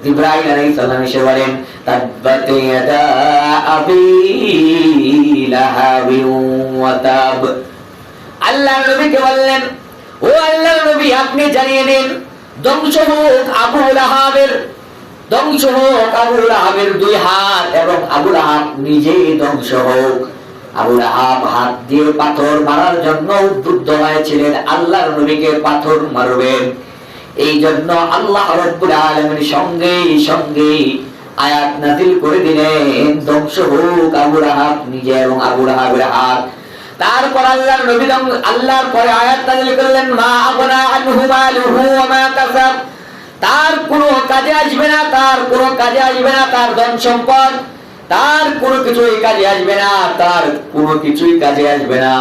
জিবরাইল আলাইহিস সালাম এসে বলেন তাব্বাত ইয়াদা আবি লাহাবি ওয়া তাব। আল্লাহর নবীকে বললেন, ও আল্লাহর নবী, আপনি জানিয়ে দিন, ধ্বংস হোক আবু লাহাবের, ধ্বংস হোক আবু লাহাবের দুই হাত, এবং আবু লাহাব নিজেই ধ্বংস হোক। আবু লাহাব হাত দিয়ে পাথর মারার জন্য উদ্বুদ্ধ হয়েছিলেন, আল্লাহর নবীকে পাথর মারবেন। এই জন্য আল্লাহ রাব্বুল আলামিন সঙ্গে সঙ্গে আয়াত নাযিল করে দিলেন, ধ্বংস হোক আবু লাহাব নিজে এবং আবু লাহাবের হাত। তারপর আল্লাহর নবী আল্লাহর পরে আয়াত নাযিল করলেন, মা আগনা আনহু মালুহু ওয়া মা কাসাব। তার কোনো কাজে আসবে না, তার কোনো কাজে আসবে না তার ধন সম্পদ, তার কোনো কিছুই কাজে আসবে না, তার কোনো কিছুই কাজে আসবে না,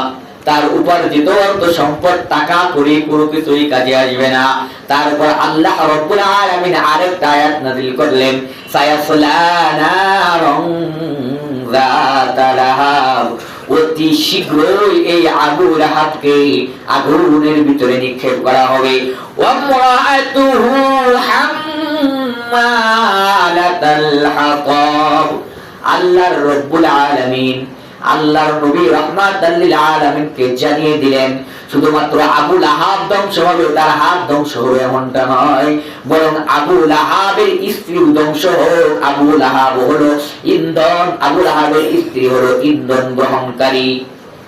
তার উপার্জিত অর্থ সম্পদ টাকা করি কোনো কিছুই কাজে আসবে না। তারপর আল্লাহ রাব্বুল আলামিন আরেকটা আয়াত নাযিল করলেন, সায়াসলা নারুন যাতা লাহাব। অতি শীঘ্রই এই আবু লাহাবকে আগুনের ভিতরে নিক্ষেপ করা হবে। ওয়ামরাআতুহু হাম্মালাতাল হাতাব। আল্লাহর রাব্বুল আলামিন আল্লাহর নবী রাহমাতাল লিল আলামিনকে জানিয়ে দিলেন, শুধুমাত্র আবু লাহাব ধ্বংস হবে, তার হাত ধ্বংস হবে এমনটা নয়, বরং আবু লাহাবের স্ত্রী ধ্বংস হোক। আবু লাহাব হলো ইন্ধন, আবু লাহাবের স্ত্রী হলো ইন্ধন গ্রহণকারী।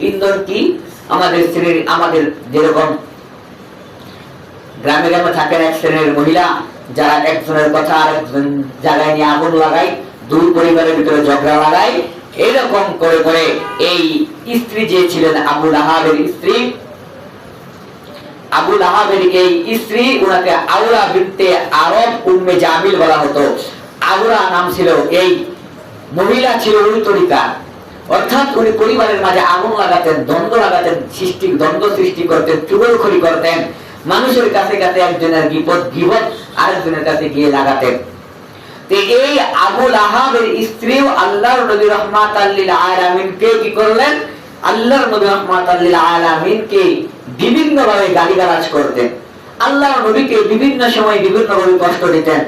ইন্ধন কি? আমাদের যেরকম গ্রামে গ্রামে থাকেন এক শ্রেণীর মহিলা, যারা একজনের কথা আরেকজন জায়গায় নিয়ে আগুন লাগায়, দুই পরিবারের ভিতরে ঝগড়া লাগায়, এরকম করে করে এই স্ত্রী যে ছিলেন আবু লাহাবের স্ত্রী, আবু লাহাবের এই স্ত্রী, ওনাকে আউরা বিনতে আরব উম্মে জামিল বলা হতো। আউরা নাম ছিল। এই মহিলা ছিল ওই তরিকা, অর্থাৎ উনি পরিবারের মাঝে আগুন লাগাতেন, দ্বন্দ্ব লাগাতেন, দ্বন্দ্ব সৃষ্টি করতেন, চুগলখড়ি করতেন, মানুষের কাছে কাছে একজনের গীবত আরেকজনের কাছে গিয়ে লাগাতেন। এই আবু লাহাবের স্ত্রীও আল্লাহর নবী রাহমাতাল লিল আলামিনকে কি করলেন? আল্লাহর নবী রাহমাতাল লিল আলামিনকে বিভিন্ন ভাবে গালিগালাজ করতেন, আল্লাহর নবীকে বিভিন্ন সময় বিভিন্ন ভাবে কষ্ট দিতেন।